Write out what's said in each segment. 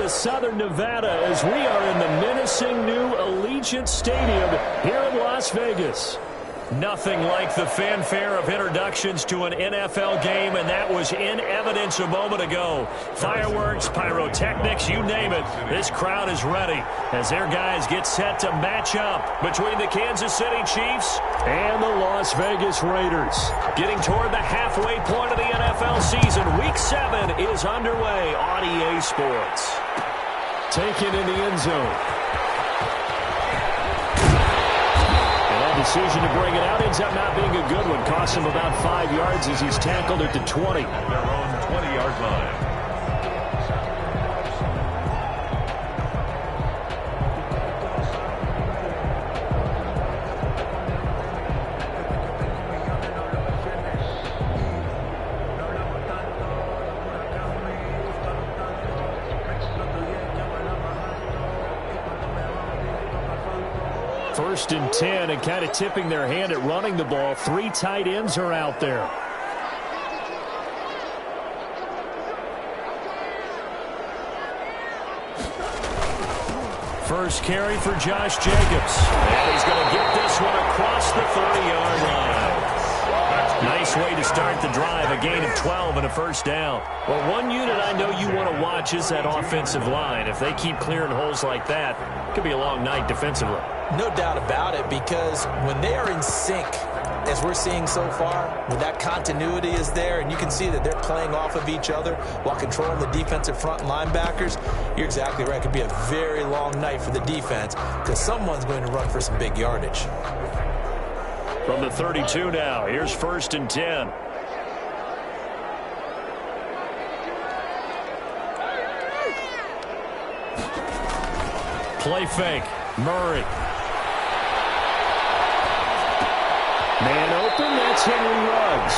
to Southern Nevada as we are in the menacing new Allegiant Stadium here in Las Vegas. Nothing like the fanfare of introductions to an NFL game, and that was in evidence a moment ago. Fireworks, pyrotechnics, you name it. This crowd is ready as their guys get set to match up between the Kansas City Chiefs and the Las Vegas Raiders. Getting toward the halfway point of the NFL season, Week 7 is underway on EA Sports. Taken in the end zone. Decision to bring it out ends up not being a good one. Costs him about 5 yards as he's tackled at the 20. Their own 20-yard line. First and 10, and kind of tipping their hand at running the ball. 3 tight ends are out there. First carry for Josh Jacobs. And he's going to get this one across the 30-yard line. Nice way to start the drive, a gain of 12 and a first down. Well, one unit I know you want to watch is that offensive line. If they keep clearing holes like that, it could be a long night defensively. No doubt about it, because when they are in sync, as we're seeing so far, when that continuity is there and you can see that they're playing off of each other while controlling the defensive front linebackers, you're exactly right. It could be a very long night for the defense because someone's going to run for some big yardage. From the 32 now, here's first and 10. Play fake. Murray. Man open, that's Henry Ruggs.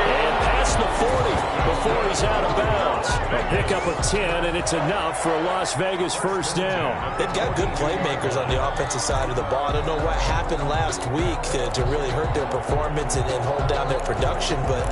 And past the 40 before he's out of bounds. A pickup of 10, and it's enough for a Las Vegas first down. They've got good playmakers on the offensive side of the ball. I don't know what happened last week to really hurt their performance and hold down their production, but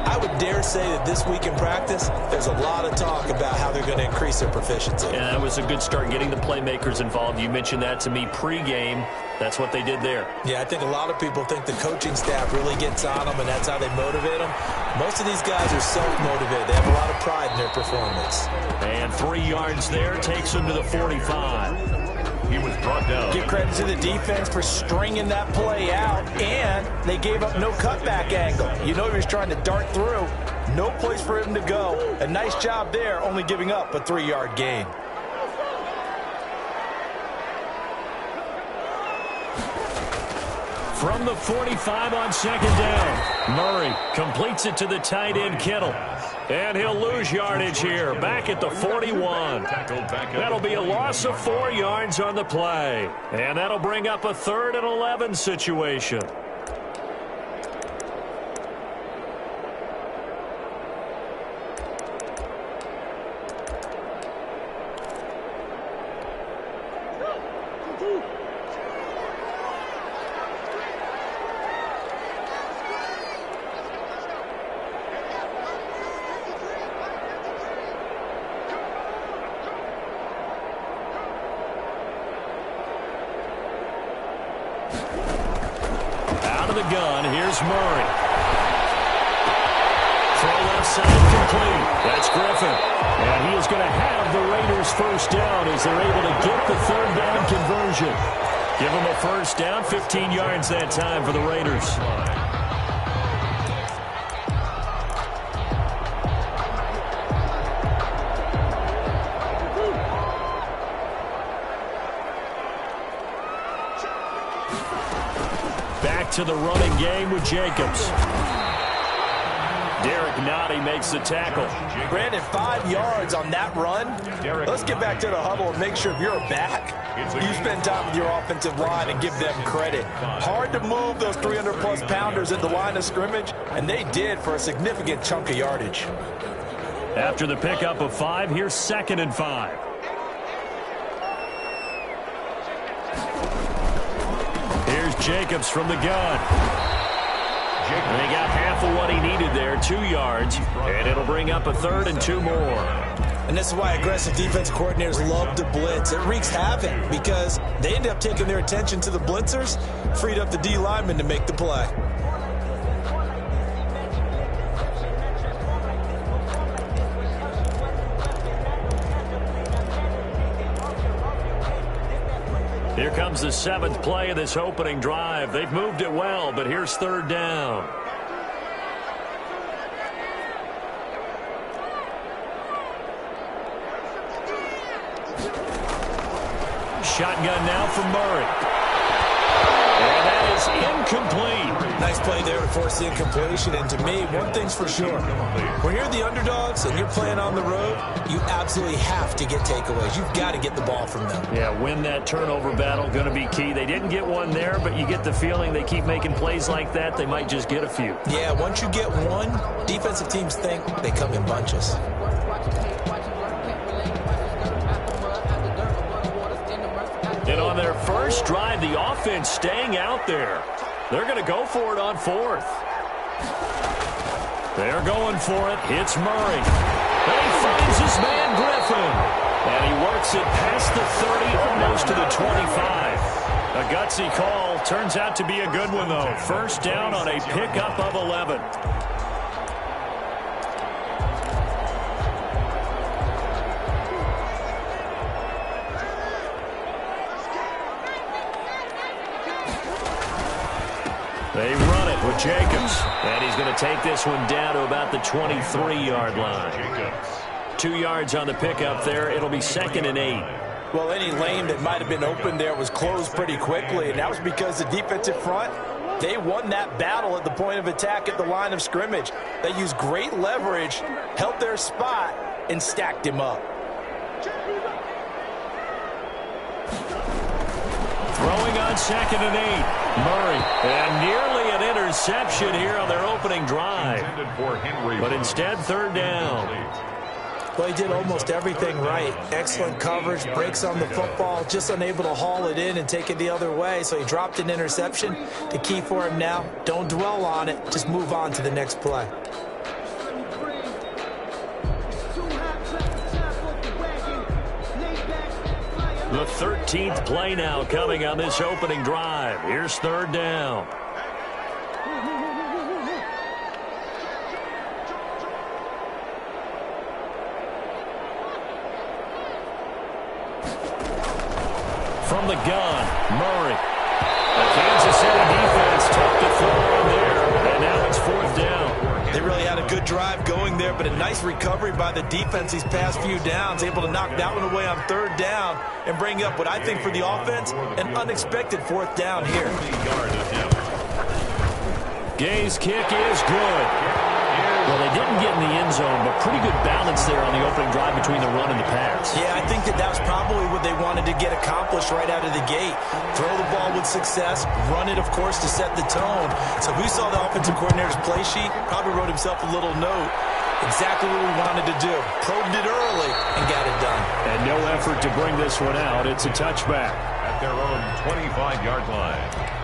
I would dare say that this week in practice, there's a lot of talk about how they're going to increase their proficiency. Yeah, that was a good start getting the playmakers involved. You mentioned that to me pregame. That's what they did there. Yeah, I think a lot of people think the coaching staff really gets on them, and that's how they motivate them. Most of these guys are self-motivated. They have a lot of pride in their performance. And 3 yards there takes them to the 45. He was brought down. Give credit to the defense for stringing that play out, and they gave up no cutback angle. You know he was trying to dart through. No place for him to go. A nice job there, only giving up a 3-yard gain. From the 45 on second down, Murray completes it to the tight end Kittle. And he'll lose yardage here, back at the 41. That'll be a loss of 4 yards on the play. And that'll bring up a 3rd and 11 situation. Gun. Here's Murray. Throw left side complete. That's Griffin. And he is going to have the Raiders first down as they're able to get the 3rd down conversion. Give them a first down, 15 yards that time for the Raiders. To the running game with Jacobs. Derek Nottie makes the tackle. Brandon, 5 yards on that run. Let's get back to the huddle and make sure if you're back, you spend time with your offensive line and give them credit. Hard to move those 300-plus pounders at the line of scrimmage, and they did for a significant chunk of yardage. After the pickup of 5, here's 2nd and 5. Jacobs from the gun. And he got half of what he needed there, 2 yards. And it'll bring up a 3rd and 2 more. And this is why aggressive defense coordinators love to blitz. It wreaks havoc because they end up taking their attention to the blitzers, freed up the D lineman to make the play. Here comes the 7th play of this opening drive. They've moved it well, but here's 3rd down. Shotgun now from Murray. And that is incomplete. Nice play there to force the incompletion. And to me, one thing's for sure. When you're the underdogs and you're playing on the road, you absolutely have to get takeaways. You've got to get the ball from them. Yeah, win that turnover battle, going to be key. They didn't get one there, but you get the feeling they keep making plays like that, they might just get a few. Yeah, once you get one, defensive teams think they come in bunches. And on their first drive, the offense staying out there. They're going to go for it on 4th. They're going for it. Hits Murray. And he finds his man Griffin. And he works it past the 30, almost to the 25. A gutsy call. Turns out to be a good one, though. First down on a pickup of 11. They run it with Jacobs. And he's going to take this one down to about the 23-yard line. 2 yards on the pickup there. It'll be 2nd and 8. Well, any lane that might have been open there was closed pretty quickly, and that was because the defensive front, they won that battle at the point of attack at the line of scrimmage. They used great leverage, held their spot, and stacked him up. Throwing on 2nd and 8. Murray. And nearly an interception here on their opening drive. But instead, 3rd down. Well, he did almost everything right. Excellent coverage, breaks on the football, just unable to haul it in and take it the other way. So he dropped an interception. The key for him now, don't dwell on it. Just move on to the next play. The 13th play now coming on this opening drive. Here's 3rd down. From the gun, Murray. The Kansas City defense tough to throw in there. And now it's 4th down. They really had a good drive going there, but a nice recovery by the defense these past few downs, able to knock that one away on 3rd down and bring up what I think for the offense, an unexpected 4th down here. Gay's kick is good. Well, they didn't get in the end zone, but pretty good balance there on the opening drive between the run and the pass. Yeah, I think that was probably what they wanted to get accomplished right out of the gate. Throw the ball with success, run it, of course, to set the tone. So who saw the offensive coordinator's play sheet probably wrote himself a little note. Exactly what we wanted to do. Probed it early and got it done. And no effort to bring this one out. It's a touchback. At their own 25-yard line.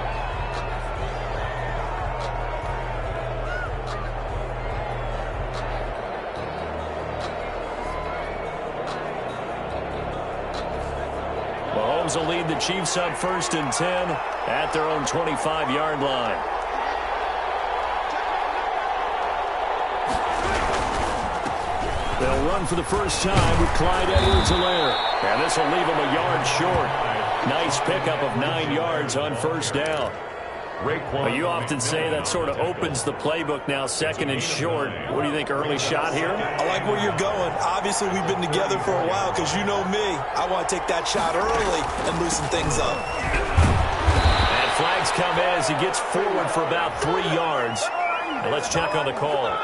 Mahomes will lead the Chiefs up 1st and 10 at their own 25-yard line. They'll run for the first time with Clyde Edwards-Helaire. And this will leave him a yard short. Nice pickup of 9 yards on 1st down. Well, you often say that sort of opens the playbook now, 2nd and short. What do you think, early shot here? I like where you're going. Obviously, we've been together for a while because you know me. I want to take that shot early and loosen things up. And flags come as he gets forward for about 3 yards. And let's check on the call.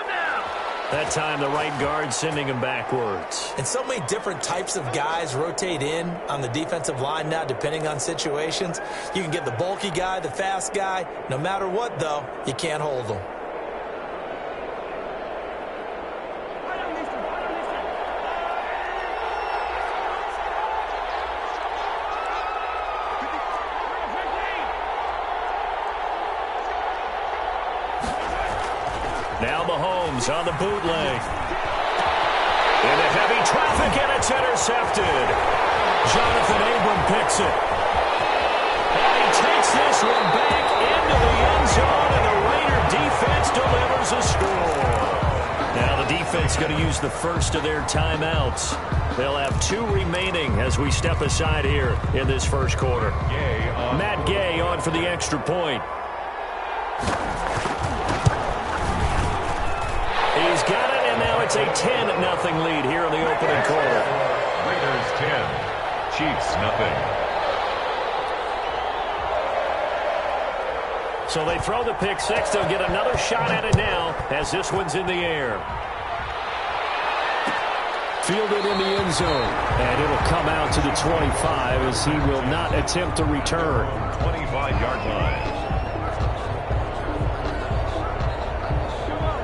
That time, the right guard sending him backwards. And so many different types of guys rotate in on the defensive line now, depending on situations. You can get the bulky guy, the fast guy. No matter what, though, you can't hold them. Now Mahomes on the bootleg. Into heavy traffic, and it's intercepted. Jonathan Abram picks it. And he takes this one back into the end zone, and the Raider defense delivers a score. Now the defense going to use the first of their timeouts. They'll have 2 remaining as we step aside here in this first quarter. Matt Gay on for the extra point. He's got it, and now it's a 10-0 lead here in the opening quarter. Raiders 10, Chiefs nothing. So they throw the pick six. They'll get another shot at it now as this one's in the air. Fielded in the end zone. And it'll come out to the 25 as he will not attempt a return. 25-yard line.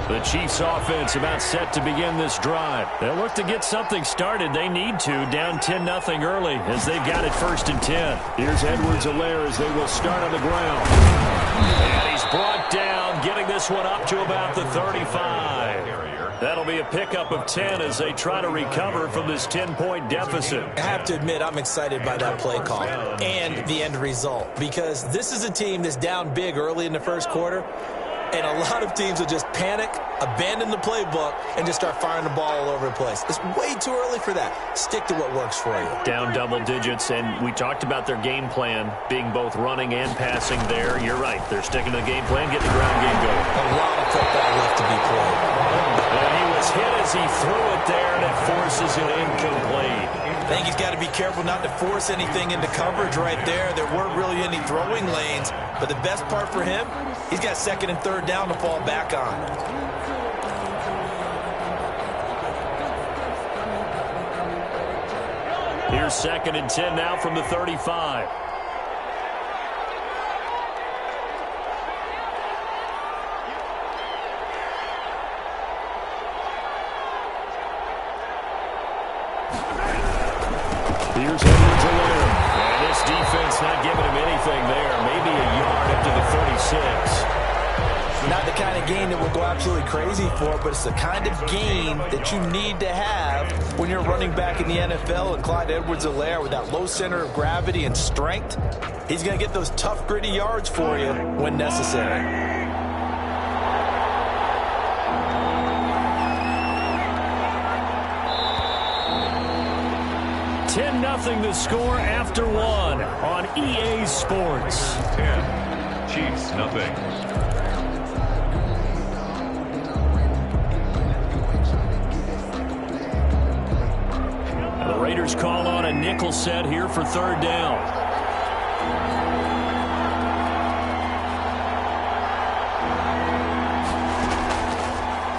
The Chiefs offense about set to begin this drive. They'll look to get something started. They need to, down 10-0 early as they've got it 1st and 10. Here's Edwards-Helaire as they will start on the ground. And he's brought down, getting this one up to about the 35. That'll be a pickup of 10 as they try to recover from this 10-point deficit. I have to admit, I'm excited by that play call and the end result, because this is a team that's down big early in the first quarter, and a lot of teams will just panic, abandon the playbook, and just start firing the ball all over the place. It's way too early for that. Stick to what works for you. Down double digits, and we talked about their game plan being both running and passing there. You're right. They're sticking to the game plan, getting the ground game going. A lot of football left to be played. And he was hit as he threw it there, and it forces it incomplete. I think he's got to be careful not to force anything into coverage right there. There weren't really any throwing lanes, but the best part for him, he's got 2nd and 3rd down to fall back on. Here's 2nd and 10 now from the 35. Here's Edwards-Helaire. And this defense not giving him anything there. Maybe a yard up to the 36. Not the kind of gain that we'll go absolutely crazy for, but it's the kind of gain that you need to have when you're running back in the NFL. And Clyde Edwards-Helaire, with that low center of gravity and strength, he's going to get those tough, gritty yards for you when necessary. 10-0 the score after 1 on EA Sports. 10, Chiefs nothing. The Raiders call on a nickel set here for 3rd down.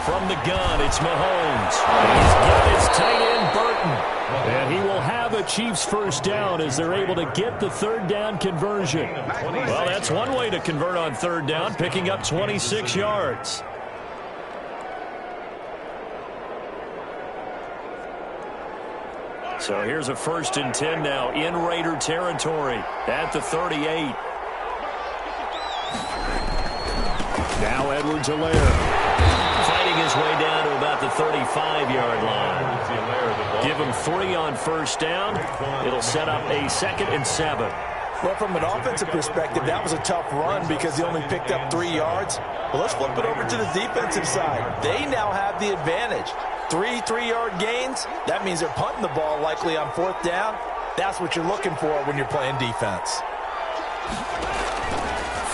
From the gun, it's Mahomes. He's got his tight end, Burton. And he will have a Chiefs 1st down as they're able to get the 3rd down conversion. Well, that's one way to convert on 3rd down, picking up 26 yards. So here's a 1st and 10 now in Raider territory at the 38. Now Edwards-Helaire fighting his way down to about the 35-yard line. Give him 3 on 1st down. It'll set up a 2nd and 7. Well, from an offensive perspective, that was a tough run because he only picked up 3 yards. Well, let's flip it over to the defensive side. They now have the advantage. 3 3-yard gains, that means they're punting the ball likely on 4th down. That's what you're looking for when you're playing defense.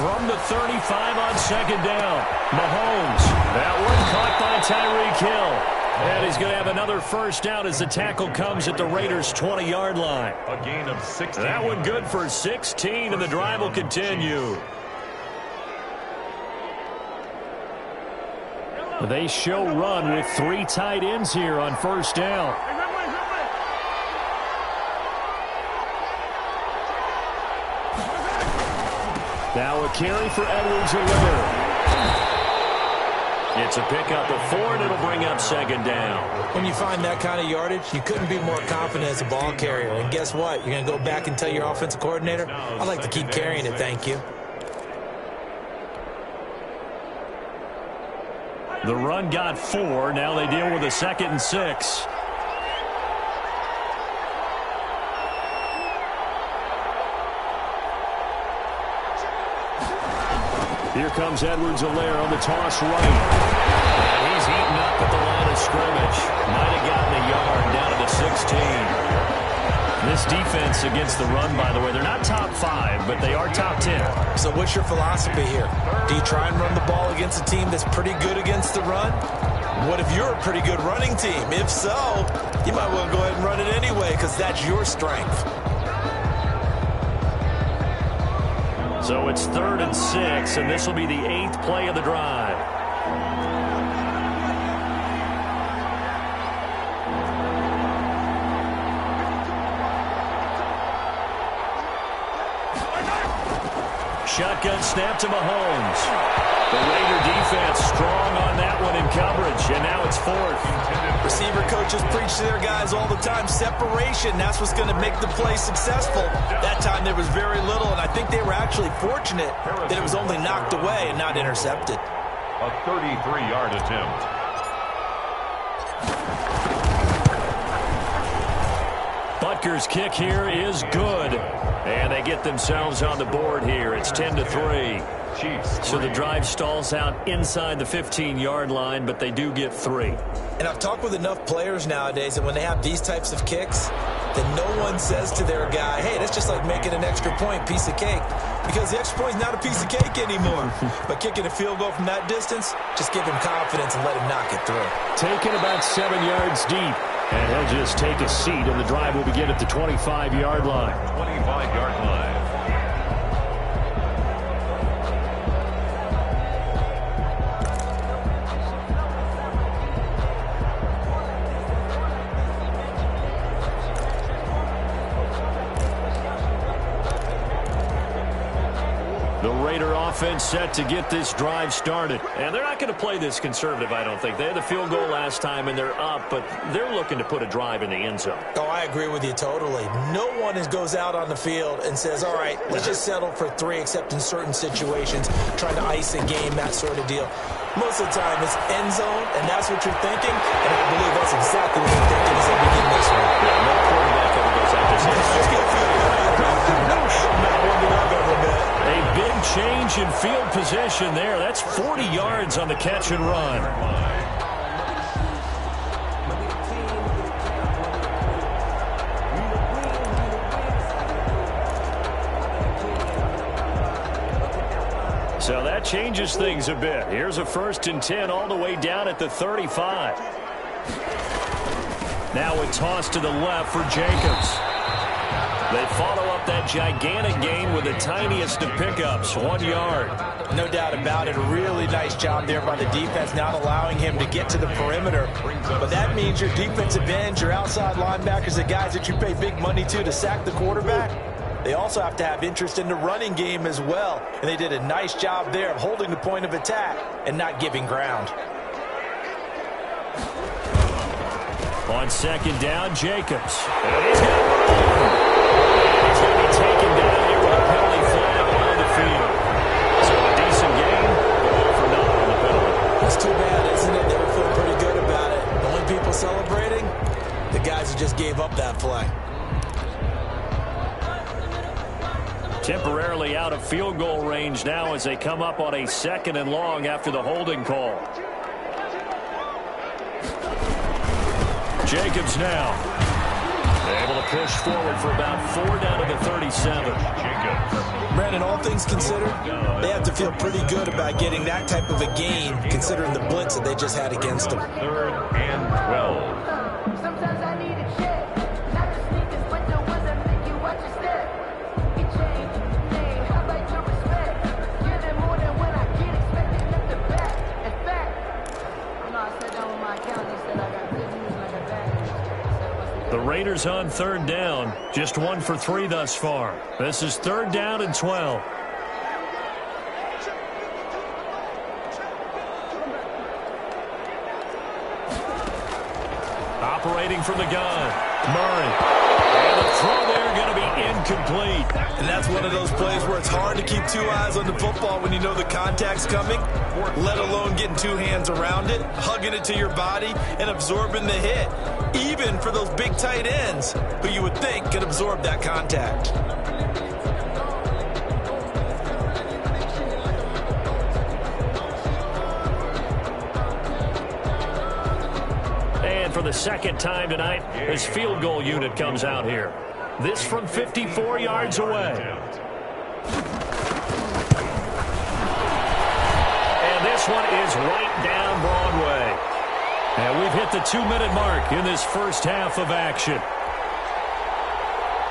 From the 35 on 2nd down, Mahomes. That one caught by Tyreek Hill. And he's going to have another 1st down as the tackle comes at the Raiders' 20-yard line. A gain of 16. That one good for 16, and the drive will continue. They show run with 3 tight ends here on 1st down. Now a carry for Edwards-Helaire. It's a pickup of 4, and it'll bring up 2nd down. When you find that kind of yardage, you couldn't be more confident as a ball carrier. And guess what? You're going to go back and tell your offensive coordinator, I'd like to keep carrying it, thank you. The run got 4. Now they deal with a 2nd and 6. Here comes Edwards-Helaire on the toss right. And he's eaten up at the line of scrimmage. Might have gotten a yard down to the 16. This defense against the run, by the way, they're not top 5, but they are top 10. So what's your philosophy here? Do you try and run the ball against a team that's pretty good against the run? What if you're a pretty good running team? If so, you might well go ahead and run it anyway because that's your strength. So it's 3rd and 6, and this will be the 8th play of the drive. Shotgun snap to Mahomes. The Raider defense strong on that one in coverage, and now it's 4th. Receiver coaches preach to their guys all the time. Separation, that's what's going to make the play successful. That time there was very little, and I think they were actually fortunate that it was only knocked away and not intercepted. A 33-yard attempt. Butker's kick here is good. And they get themselves on the board here. It's 10-3. So the drive stalls out inside the 15-yard line, but they do get 3. And I've talked with enough players nowadays that when they have these types of kicks, that no one says to their guy, hey, that's just like making an extra point, piece of cake. Because the extra point is not a piece of cake anymore. But kicking a field goal from that distance, just give him confidence and let him knock it through. Taken about 7 yards deep. And he'll just take a seat, and the drive will begin at the 25-yard line. 25-yard line. The Raider offense set to get this drive started. And they're not going to play this conservative, I don't think. They had the field goal last time, and they're up, but they're looking to put a drive in the end zone. Oh, I agree with you totally. No one goes out on the field and says, all right, let's just settle for 3, except in certain situations, trying to ice a game, that sort of deal. Most of the time, it's end zone, and that's what you're thinking, and I believe that's exactly what you're thinking as they begin this one. Yeah, no quarterback ever goes out this end zone. A big change in field position there. That's 40 yards on the catch and run. So that changes things a bit. Here's a 1st and 10 all the way down at the 35. Now a toss to the left for Jacobs. They follow up that gigantic gain with the tiniest of pickups, 1 yard. No doubt about it. A really nice job there by the defense, not allowing him to get to the perimeter. But that means your defensive ends, your outside linebackers, the guys that you pay big money to sack the quarterback, they also have to have interest in the running game as well. And they did a nice job there of holding the point of attack and not giving ground. On 2nd down, Jacobs. And he's going to run. He's going to be taken down here with a penalty flag on the field. So a decent game, but all for naught on the penalty. That's too bad, isn't it? They were feeling pretty good about it. The only people celebrating, the guys who just gave up that play. Temporarily out of field goal range now as they come up on a 2nd and long after the holding call. Jacobs now able to push forward for about 4 down to the 37. Brandon, all things considered, they have to feel pretty good about getting that type of a gain considering the blitz that they just had against them. 3rd and 12. Sometimes I need a check. Not the sneakers, but the ones that make you watch your step. It changed. Hey, how about your respect? Give them more than what I get expected at the back. In fact, you know, I sat down with my accountant and said I got good news and I got bad news. The Raiders on 3rd down. Just 1 for 3 thus far. This is 3rd down and 12. Operating from the gun, Murray. And the throw there going to be incomplete. And that's one of those plays where it's hard to keep 2 eyes on the football when you know the contact's coming, let alone getting 2 hands around it, hugging it to your body, and absorbing the hit. Even for those big tight ends who you would think could absorb that contact. And for the second time tonight, his field goal unit comes out here. This from 54 yards away. And this one is right down Broadway. And we've hit the 2-minute mark in this first half of action.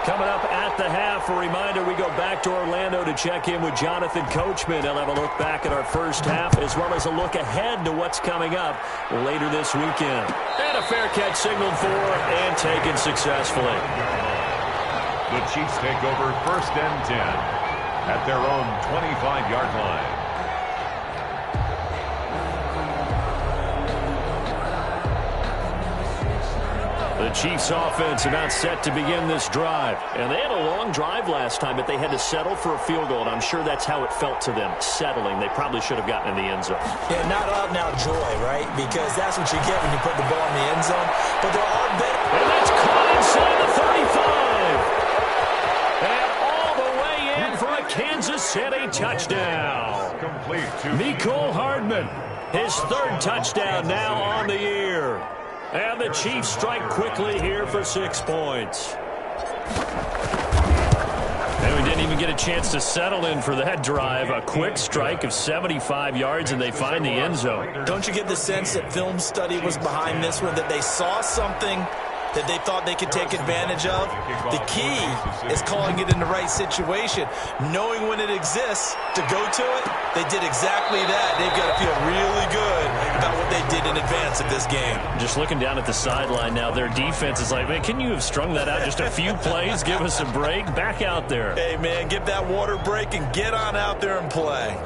Coming up at the half, a reminder, we go back to Orlando to check in with Jonathan Coachman. He'll have a look back at our first half, as well as a look ahead to what's coming up later this weekend. And a fair catch signaled for and taken successfully. The Chiefs take over 1st and 10 at their own 25-yard line. The Chiefs offense about set to begin this drive. And they had a long drive last time, but they had to settle for a field goal, and I'm sure that's how it felt to them, settling. They probably should have gotten in the end zone. Yeah, not out-and-out joy, right? Because that's what you get when you put the ball in the end zone. But there are better. And that's caught inside the 35. And all the way in for a Kansas City touchdown. Complete to Mecole Hardman, his 3rd touchdown now on the year. And the Chiefs strike quickly here for 6 points. And we didn't even get a chance to settle in for that drive. A quick strike of 75 yards, and they find the end zone. Don't you get the sense that film study was behind this one, that they saw something that they thought they could take advantage of? The key is calling it in the right situation, knowing when it exists to go to it. They did exactly that. They've got to feel really good about what they did in advance of this game. Just looking down at the sideline now, their defense is like, man, can you have strung that out just a few plays? Give us a break. Back out there. Hey, man, give that water break and get on out there and play.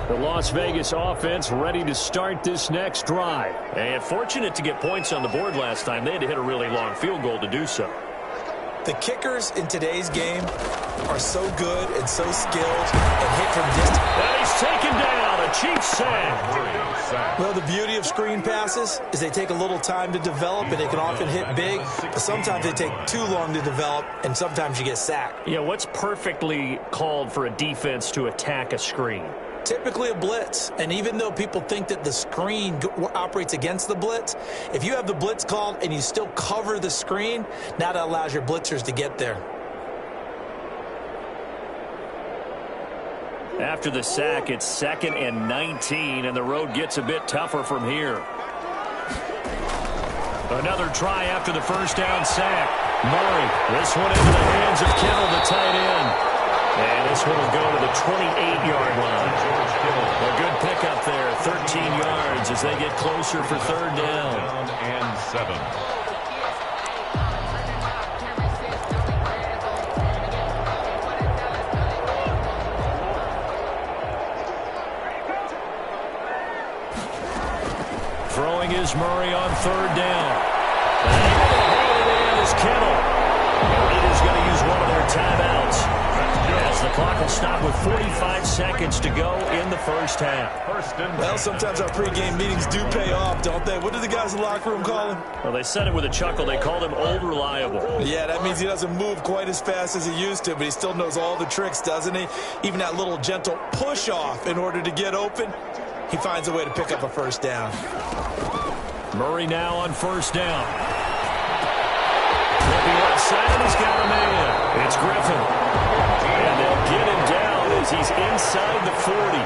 The Las Vegas offense ready to start this next drive. And fortunate to get points on the board last time. They had to hit a really long field goal to do so. The kickers in today's game are so good and so skilled and hit from distance. And he's taken down. A Chiefs sack. Well, the beauty of screen passes is they take a little time to develop, and they can often hit big, but sometimes they take too long to develop, and sometimes you get sacked. Yeah, what's perfectly called for a defense to attack a screen? Typically a blitz, and even though people think that the screen operates against the blitz, if you have the blitz called and you still cover the screen, now that allows your blitzers to get there. After the sack, it's 2nd and 19, and the road gets a bit tougher from here. Another try after the first down sack. Murray, this one into the hands of Kittle, the tight end. And this one will go to the 28-yard line. A good pickup there, 13 yards as they get closer for 3rd down. and 7. Throwing is Murray on 3rd down. And able to hold it in is Kittle. The Raiders going to use one of their timeouts, as the clock will stop with 45 seconds to go in the first half. Well, sometimes our pregame meetings do pay off, don't they? What do the guys in the locker room call him? Well, they said it with a chuckle. They called him Old Reliable. Yeah, that means he doesn't move quite as fast as he used to, but he still knows all the tricks, doesn't he? Even that little gentle push-off in order to get open, he finds a way to pick up a first down. Murray now on 1st down. Flipping left side, and he's got a man. It's Griffin. And they'll get him down as he's inside the 40.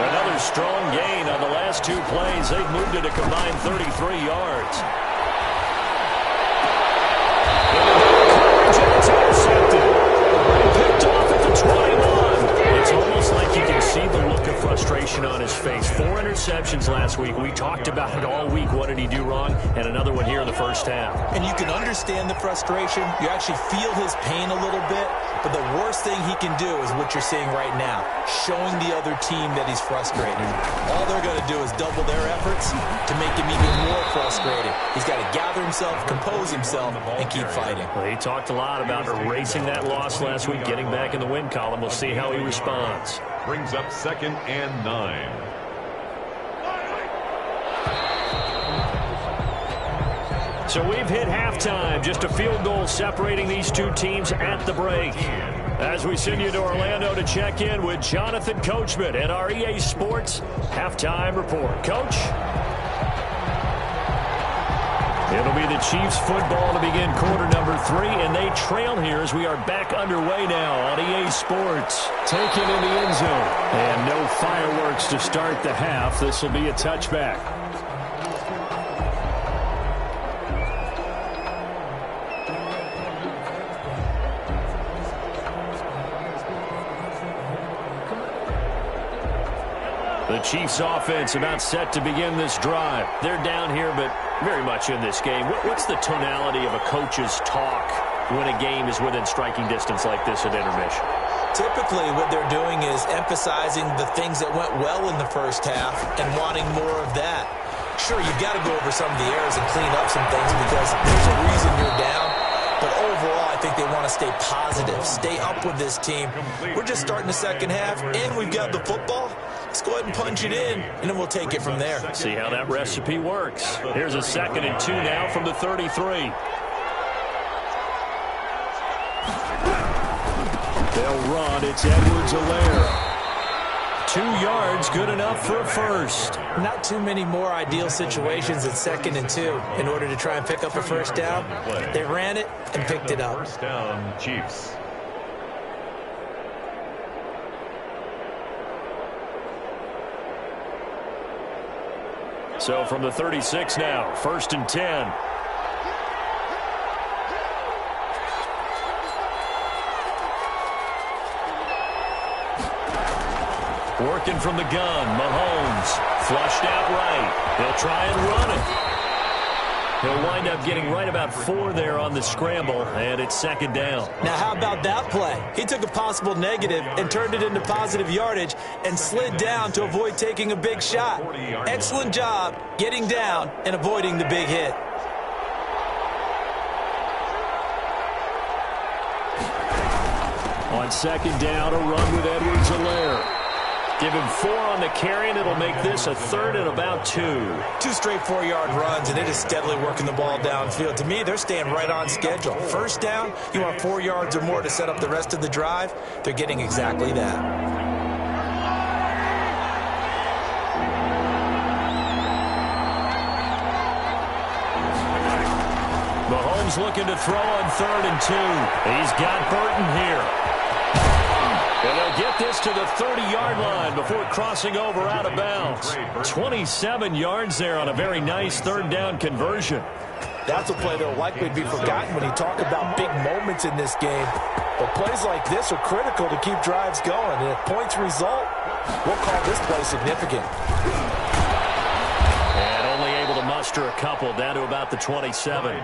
Another strong gain on the last 2 plays. They've moved it a combined 33 yards. It's intercepted. Picked off at the 21. It's almost like you can see the look of frustration on his face. 4 interceptions last week. We talked about it all week. What did he do wrong? And another one here in the first half. And you can understand the frustration. You actually feel his pain a little bit. But the worst thing he can do is what you're seeing right now, showing the other team that he's frustrated. All they're going to do is double their efforts to make him even more frustrated. He's got to gather himself, compose himself, and keep fighting. Well, he talked a lot about erasing that loss last week, getting back in the win column. We'll see how he responds. Brings up 2nd and 9. So we've hit halftime, just a field goal separating these two teams at the break. As we send you to Orlando to check in with Jonathan Coachman at our EA Sports Halftime Report. Coach? It'll be the Chiefs football to begin quarter number 3, and they trail here as we are back underway now on EA Sports. Taken in the end zone, and no fireworks to start the half. This will be a touchback. The Chiefs offense about set to begin this drive. They're down here, but very much in this game. What's the tonality of a coach's talk when a game is within striking distance like this at intermission? Typically, what they're doing is emphasizing the things that went well in the first half and wanting more of that. Sure, you've got to go over some of the errors and clean up some things because there's a reason you're down. But overall, I think they want to stay positive, stay up with this team. We're just starting the second half, and we've got the football. Let's go ahead and punch it in, and then we'll take it from there. See how that recipe works. Here's a 2nd and 2 now from the 33. They'll run. It's Edwards-Helaire. 2 yards, good enough for a first. Not too many more ideal situations at 2nd and 2 in order to try and pick up a first down. They ran it and picked it up. First down, Chiefs. So from the 36 now, 1st and 10. Working from the gun, Mahomes, flushed out right. He'll try and run it. He'll wind up getting right about 4 there on the scramble, and it's 2nd down. Now, how about that play? He took a possible negative and turned it into positive yardage and slid down to avoid taking a big shot. Excellent job getting down and avoiding the big hit. On 2nd down, a run with Edwards-Helaire. Give him 4 on the carry, and it'll make this a 3rd and about 2. 2 straight 4-yard runs, and they're just steadily working the ball downfield. To me, they're staying right on schedule. First down, you want 4 yards or more to set up the rest of the drive. They're getting exactly that. Mahomes looking to throw on 3rd and 2. He's got Burton here. And they'll get this to the 30-yard line before crossing over out of bounds. 27 yards there on a very nice 3rd down conversion. That's a play that will likely be forgotten when you talk about big moments in this game. But plays like this are critical to keep drives going. And if points result, we'll call this play significant. Muster a couple down to about the 27.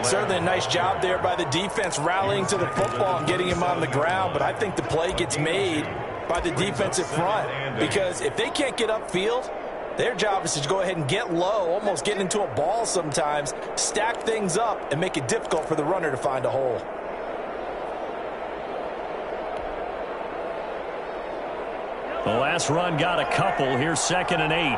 Certainly a nice job there by the defense rallying to the football and getting him on the ground, but I think the play gets made by the defensive front because if they can't get upfield, their job is to go ahead and get low, almost get into a ball sometimes, stack things up, and make it difficult for the runner to find a hole. The last run got a couple. Here's 2nd and 8.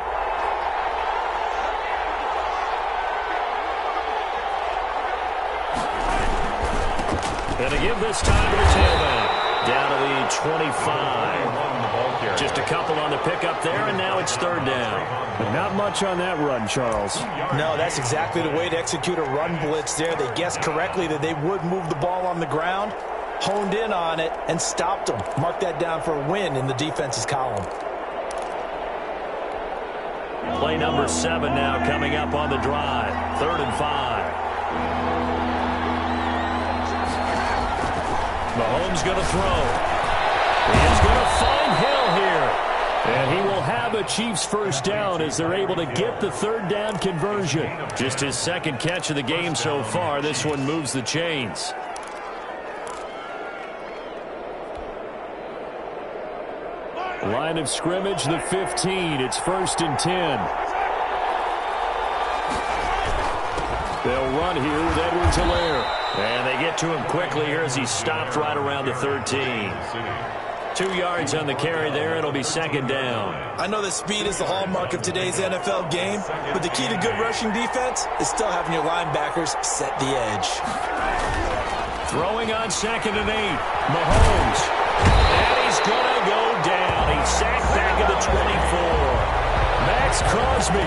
And to give this time to the tailback. Down to the 25. Just a couple on the pickup there, and now it's 3rd down. But not much on that run, Charles. No, that's exactly the way to execute a run blitz there. They guessed correctly that they would move the ball on the ground, honed in on it, and stopped them. Mark that down for a win in the defense's column. Play number 7 now coming up on the drive. 3rd and 5. Mahomes going to throw. He is going to find Hill here. And he will have a Chiefs first down as they're able to get the 3rd down conversion. Just his 2nd catch of the game so far. This one moves the chains. Line of scrimmage, the 15. It's 1st and 10. They'll run here with Edwards-Helaire. And they get to him quickly here as he's stopped right around the 13. 2 yards on the carry there. It'll be second down. I know that speed is the hallmark of today's NFL game, but the key to good rushing defense is still having your linebackers set the edge. Throwing on 2nd and 8. Mahomes. And he's going to go down. He's sacked back at the 24. Max Crosby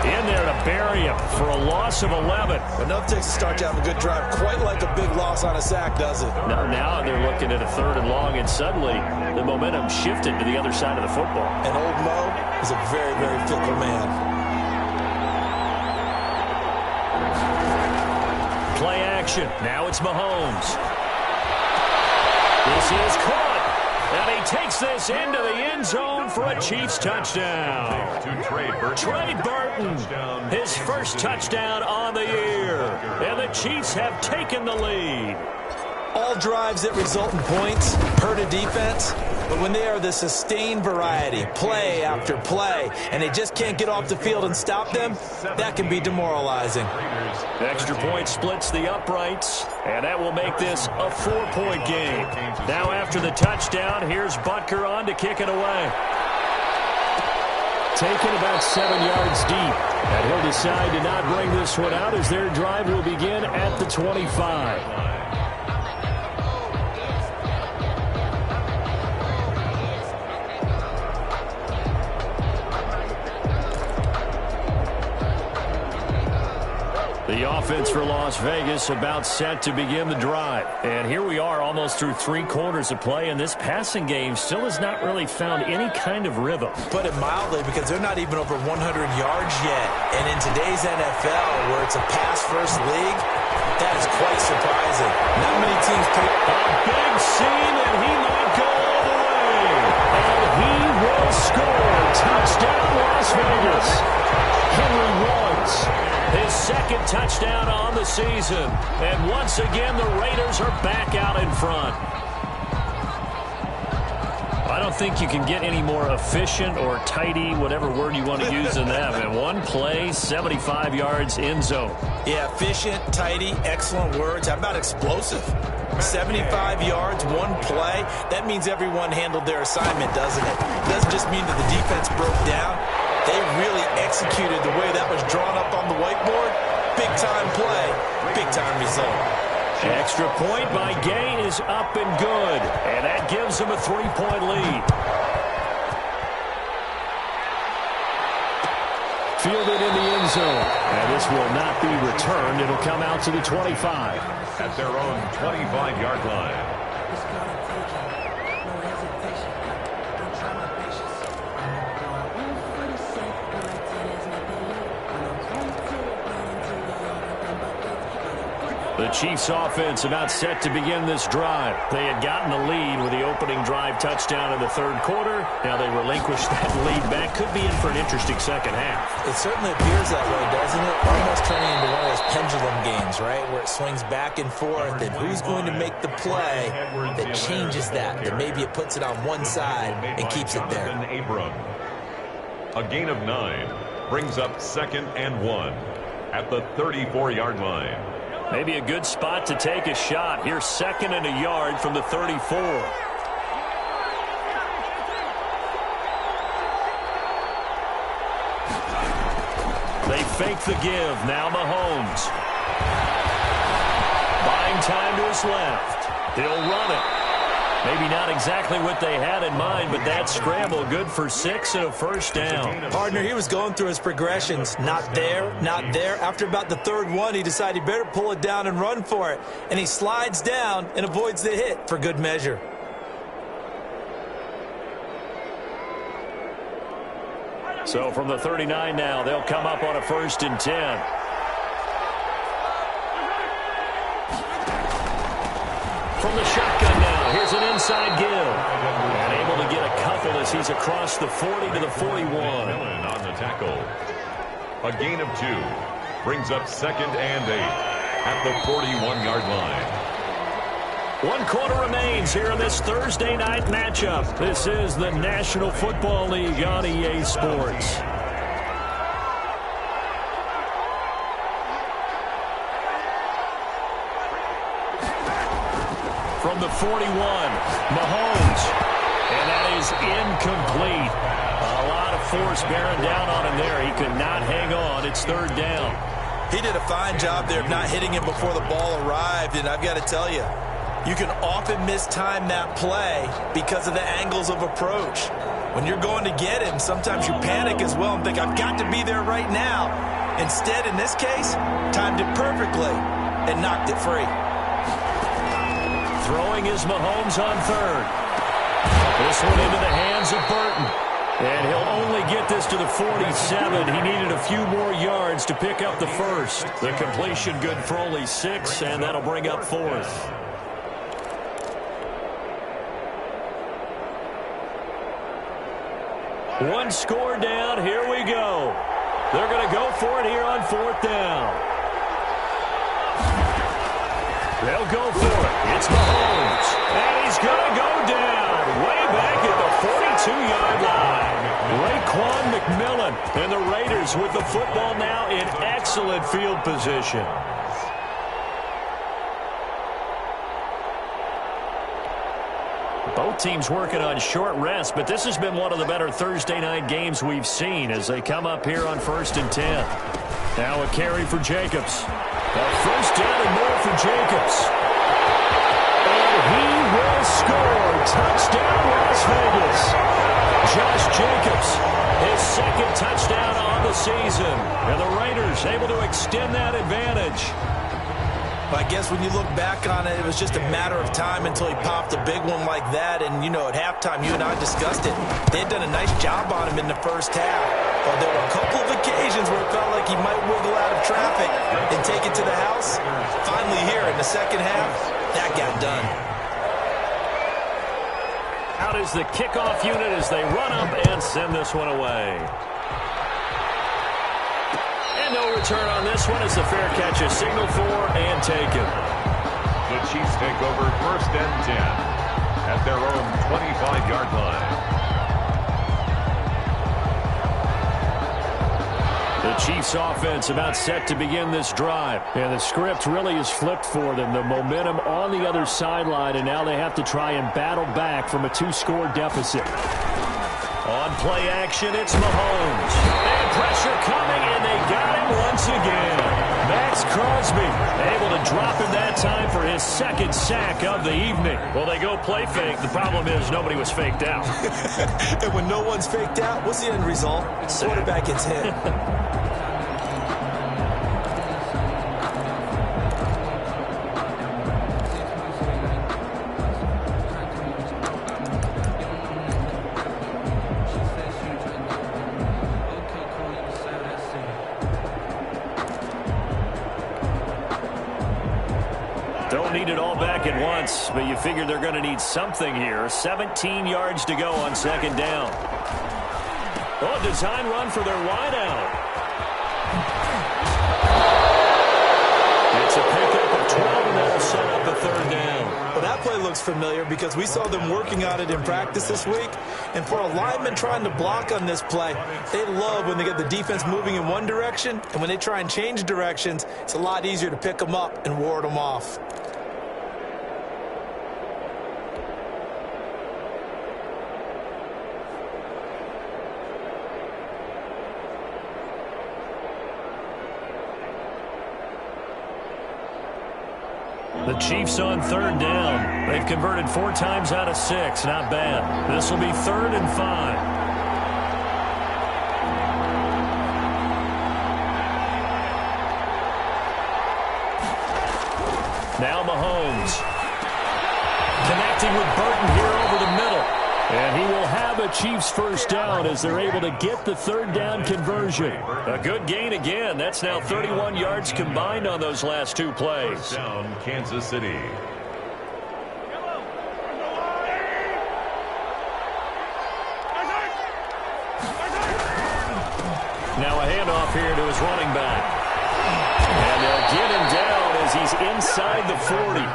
in there to bury him for a loss of 11. Enough takes to start to have a good drive. Quite like a big loss on a sack, does it? No, now they're looking at a 3rd and long, and suddenly the momentum shifted to the other side of the football. And old Mo is a very, very fickle man. Play action. Now it's Mahomes. This is caught. And he takes this into the end zone for a Chiefs touchdown. Trey Burton, his first touchdown on the year. And the Chiefs have taken the lead. All drives that result in points hurt a defense, but when they are the sustained variety, play after play, and they just can't get off the field and stop them, that can be demoralizing. Extra point splits the uprights, and that will make this a 4-point game. Now after the touchdown, here's Butker on to kick it away. Taken about 7 yards deep, and he'll decide to not bring this one out as their drive will begin at the 25. The offense for Las Vegas about set to begin the drive. And here we are almost through 3 quarters of play, and this passing game still has not really found any kind of rhythm. Put it mildly, because they're not even over 100 yards yet. And in today's NFL, where it's a pass-first league, that is quite surprising. Not many teams take a big seam, and he might go all the way. And he will score. Touchdown, Las Vegas. Henry Ruggs. His 2nd touchdown on the season. And once again, the Raiders are back out in front. I don't think you can get any more efficient or tidy, whatever word you want to use in that. And one play, 75 yards in zone. Yeah, efficient, tidy, excellent words. How about explosive? 75 yards, one play. That means everyone handled their assignment, doesn't it? It doesn't just mean that the defense broke down. They really executed the way that was drawn up on the whiteboard. Big-time play, big-time result. Extra point by Gay is up and good. And that gives them a 3-point lead. Fielded in the end zone. And this will not be returned. It'll come out to the 25. At their own 25-yard line. The Chiefs offense about set to begin this drive. They had gotten the lead with the opening drive touchdown in the 3rd quarter. Now they relinquished that lead back. Could be in for an interesting second half. It certainly appears that way, doesn't it? Almost turning into one of those pendulum games, right? Where it swings back and forth, and who's going to make the play that changes that? That maybe it puts it on one side and keeps it there. A gain of 9 brings up 2nd and 1 at the 34-yard line. Maybe a good spot to take a shot. Here's 2nd and a yard from the 34. They fake the give. Now Mahomes. Buying time to his left. He'll run it. Maybe not exactly what they had in mind, but that scramble good for 6 and a first down. Partner, he was going through his progressions. Not there, not there. After about the 3rd one, he decided he better pull it down and run for it. And he slides down and avoids the hit for good measure. So from the 39 now, they'll come up on a 1st and 10. From the shotgun now, here's an inside give. And able to get a couple as he's across the 40 to the 41. On the tackle. A gain of 2 brings up 2nd and 8 at the 41-yard line. 1 quarter remains here in this Thursday night matchup. This is the National Football League on EA Sports. From the 41, Mahomes. And that is incomplete. A lot of force bearing down on him there. He could not hang on. It's third down. He did a fine job there of not hitting him before the ball arrived, and I've got to tell you, you can often mistime that play because of the angles of approach. When you're going to get him, sometimes you panic as well and think, I've got to be there right now. Instead, in this case, timed it perfectly and knocked it free. Throwing is Mahomes on third. This one into the hands of Burton. And he'll only get this to the 47. He needed a few more yards to pick up the first. The completion good for only 6, and that'll bring up fourth. One score down. Here we go. They're going to go for it here on fourth down. They'll go for it. It's Mahomes. And he's going to go down way back at the 42-yard line. Raekwon McMillan and the Raiders with the football now in excellent field position. Both teams working on short rest, but this has been one of the better Thursday night games we've seen as they come up here on 1st and 10. Now a carry for Jacobs. A first down and more for Jacobs. And he will score. Touchdown, Las Vegas. Josh Jacobs, his second touchdown on the season. And the Raiders able to extend that advantage. I guess when you look back on it, it was just a matter of time until he popped a big one like that. And, you know, at halftime, you and I discussed it. They had done a nice job on him in the first half. But there were a couple of occasions where it felt like he might wiggle out of traffic and take it to the house. Finally here in the second half, that got done. Out is the kickoff unit as they run up and send this one away. And no return on this one as the fair catch is signaled for and taken. The Chiefs take over 1st and 10 at their own 25-yard line. The Chiefs offense about set to begin this drive. And the script really is flipped for them. The momentum on the other sideline, and now they have to try and battle back from a 2-score deficit. On play action, it's Mahomes. And pressure coming, and they got him once again. Max Crosby able to drop him that time for his second sack of the evening. Well, they go play fake. The problem is nobody was faked out. And when no one's faked out, what's the end result? Quarterback gets hit. Don't need it all back at once, but you figure they're going to need something here. 17 yards to go on 2nd down. Oh, design run for their wideout. It's a pickup of 12, and that'll set up the 3rd down. Well, that play looks familiar because we saw them working on it in practice this week. And for a lineman trying to block on this play, they love when they get the defense moving in one direction. And when they try and change directions, it's a lot easier to pick them up and ward them off. The Chiefs on 3rd down. They've converted 4 times out of 6. Not bad. This will be 3rd and 5. Now Mahomes. Connecting with Burton here over the middle. And he will have a Chiefs first down as they're able to get the 3rd down conversion. A good gain again. That's now 31 yards combined on those last 2 plays. First down, Kansas City. Now a handoff here to his running back. And they'll get him down as he's inside the 40.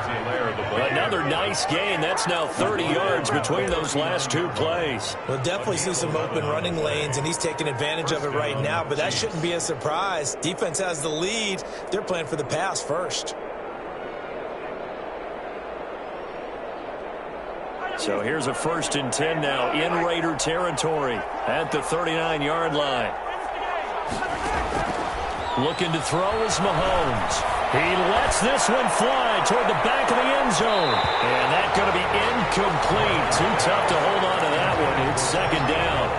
Another nice gain. That's now 30 yards between those last 2 plays. We'll definitely see some open running lanes, and he's taking advantage of it right now, but that shouldn't be a surprise. Defense has the lead. They're playing for the pass first. So here's a 1st and 10 now in Raider territory at the 39-yard line. Looking to throw is Mahomes. He lets this one fly toward the back of the end zone. And that's going to be incomplete. Too tough to hold on to that one. It's 2nd down.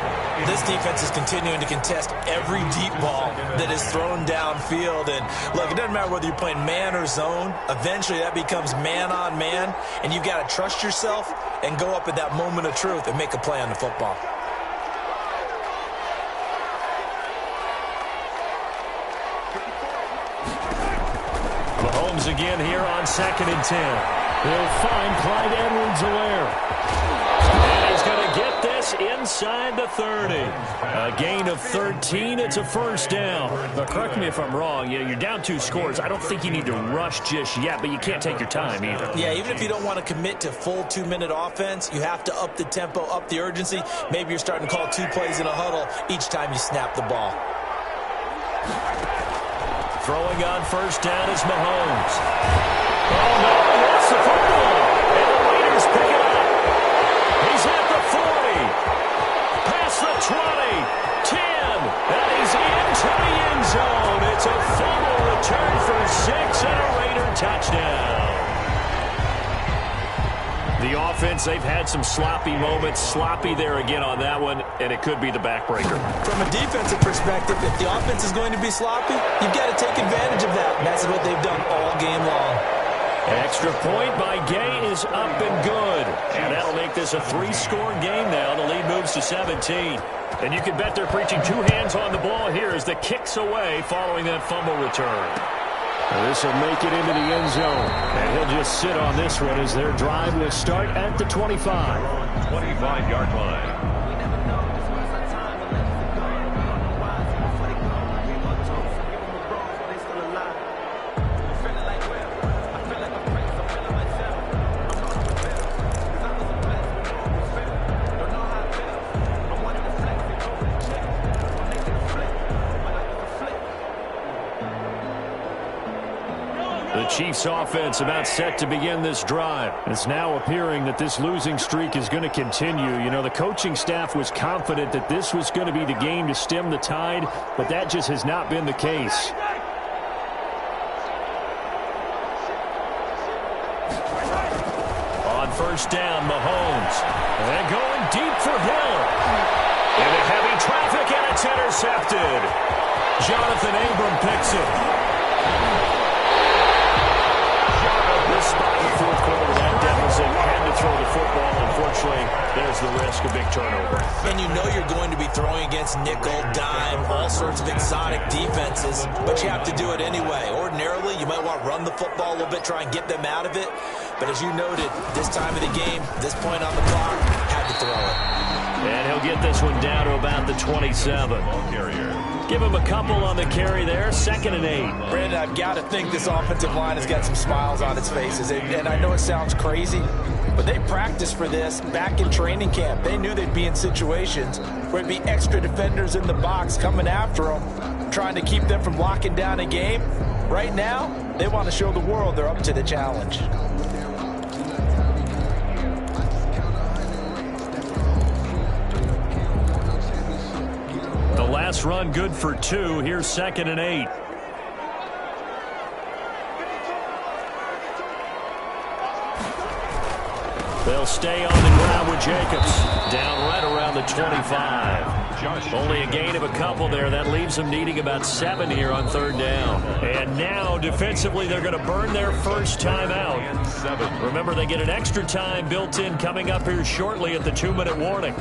This defense is continuing to contest every deep ball that is thrown downfield. And, look, it doesn't matter whether you're playing man or zone. Eventually, that becomes man-on-man. And you've got to trust yourself and go up at that moment of truth and make a play on the football. Mahomes again here on 2nd and 10. He'll find Clyde Edwards-Helaire. And he's going to get this inside the 30. A gain of 13. It's a 1st down. But correct me if I'm wrong. You're down 2 scores. I don't think you need to rush just yet, but you can't take your time either. Yeah, even if you don't want to commit to full 2-minute offense, you have to up the tempo, up the urgency. Maybe you're starting to call 2 plays in a huddle each time you snap the ball. Throwing on 1st down is Mahomes. Oh, no, that's the football. And the Raiders pick it up. He's at the 40. Past the 20. 10. And he's into the end zone. It's a fumble return for 6 and a Raider touchdown. The offense, they've had some sloppy moments. Sloppy there again on that one, and it could be the backbreaker. From a defensive perspective, if the offense is going to be sloppy, you've got to take advantage of that. And that's what they've done all game long. Extra point by Gay is up and good. And that'll make this a 3-score game now. The lead moves to 17. And you can bet they're preaching 2 hands on the ball here as the kick's away following that fumble return. This will make it into the end zone. And he'll just sit on this one as their drive will start at the 25. 25-yard line. Chiefs offense about set to begin this drive. It's now appearing that this losing streak is going to continue. You know, the coaching staff was confident that this was going to be the game to stem the tide, but that just has not been the case. On 1st down, Mahomes. And going deep for Hill. Into heavy traffic, and it's intercepted. Jonathan Abram picks it. Spot in the 4th quarter, that deficit had to throw the football. Unfortunately, there's the risk of big turnover. And you know you're going to be throwing against nickel, dime, all sorts of exotic defenses, but you have to do it anyway. Ordinarily, you might want to run the football a little bit, try and get them out of it. But as you noted, this time of the game, this point on the clock, had to throw it. And he'll get this one down to about the 27. Ball carrier. Give him a couple on the carry there. 2nd and 8. Brandon, I've got to think this offensive line has got some smiles on its faces. And I know it sounds crazy, but they practiced for this back in training camp. They knew they'd be in situations where it'd be extra defenders in the box coming after them, trying to keep them from locking down a game. Right now, they want to show the world they're up to the challenge. Last run good for 2. Here's 2nd and 8. They'll stay on the ground with Jacobs. Down right around the 25. Only a gain of a couple there. That leaves them needing about 7 here on 3rd down. And now defensively they're going to burn their first timeout. Remember, they get an extra time built in coming up here shortly at the 2-minute warning.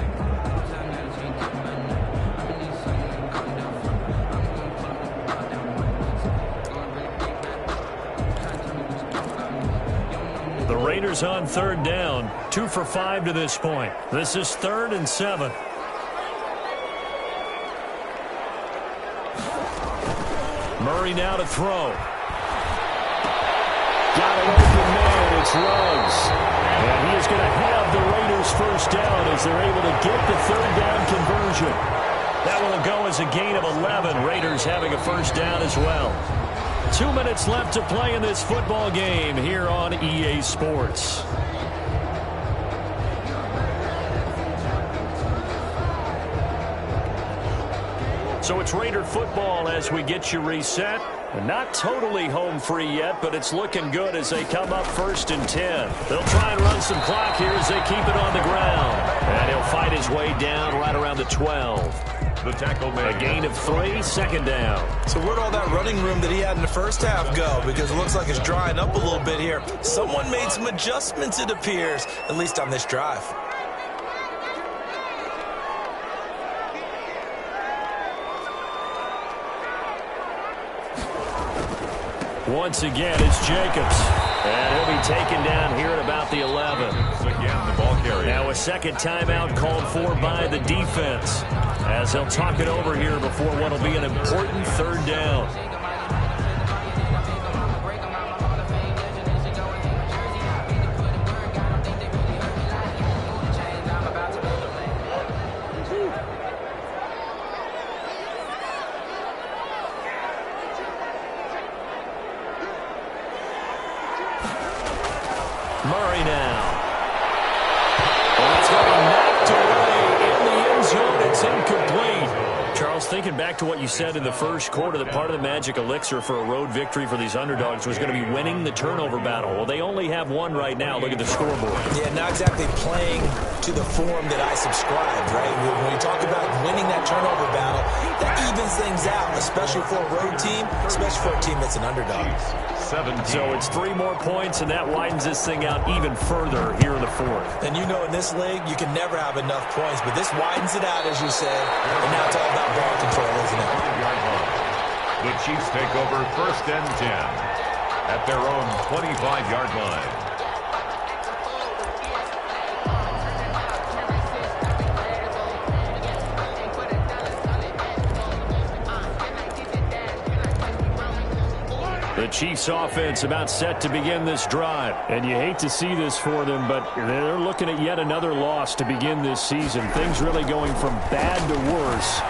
Raiders on 3rd down. 2 for 5 to this point. This is 3rd and 7. Murray now to throw. Got an open man. It's Ruggs. And he is going to have the Raiders first down as they're able to get the 3rd down conversion. That will go as a gain of 11. Raiders having a first down as well. 2 minutes left to play in this football game here on EA Sports. So it's Raider football as we get you reset. Not totally home free yet, but it's looking good as they come up 1st and 10. They'll try and run some clock here as they keep it on the ground. And he'll fight his way down right around the 12. The tackle made. A gain of 3, 2nd down. So where'd all that running room that he had in the first half go? Because it looks like it's drying up a little bit here. Someone made some adjustments, it appears, at least on this drive. Once again, it's Jacobs. And he'll be taken down here at about the 11. Again, the ball carrier. Now a second timeout called for by the defense, as they'll talk it over here before what will be an important 3rd down. Murray now. Well, it's going to be knocked away in the end zone. It's incomplete. Charles, thinking back to what you said in the first quarter, that part of the magic elixir for a road victory for these underdogs was going to be winning the turnover battle. Well, they only have one right now. Look at the scoreboard. Yeah, not exactly playing to the form that I subscribed, right? When you talk about winning that turnover battle, that evens things out, especially for a road team, especially for a team that's an underdog. 17. So it's 3 more points, and that widens this thing out even further here in the 4th. And you know in this league, you can never have enough points, but this widens it out, as you said, and now it's all about ball control, isn't it? The Chiefs take over 1st and 10 at their own 25-yard line. The Chiefs offense about set to begin this drive. And you hate to see this for them, but they're looking at yet another loss to begin this season. Things really going from bad to worse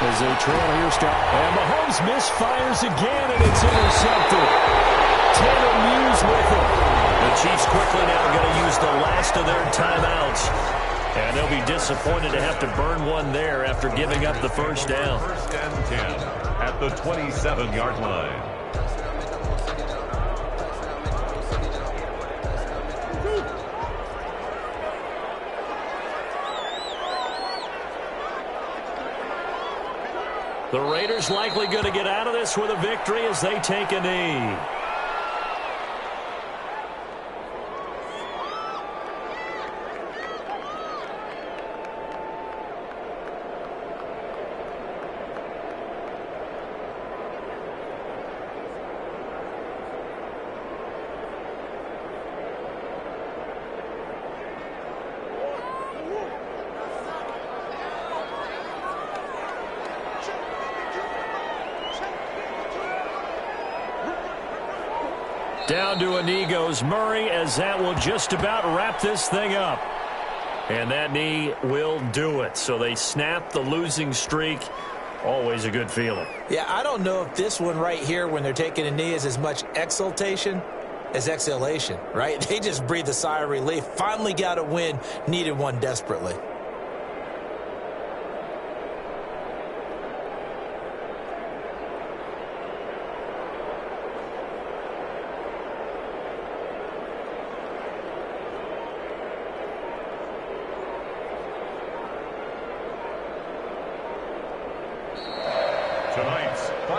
as they trail here. And Mahomes misfires again, and it's intercepted. Taylor Muse with it. The Chiefs quickly now going to use the last of their timeouts. And they'll be disappointed to have to burn one there after giving up the 1st down. 1st and 10 at the 27-yard line. The Raiders likely going to get out of this with a victory as they take a knee. Down to a knee goes Murray, as that will just about wrap this thing up. And that knee will do it. So they snap the losing streak. Always a good feeling. Yeah, I don't know if this one right here, when they're taking a knee, is as much exultation as exhalation, right? They just breathe a sigh of relief. Finally got a win, needed one desperately.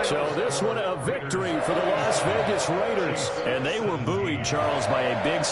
So this one a victory for the Las Vegas Raiders. And they were buoyed, Charles, by a big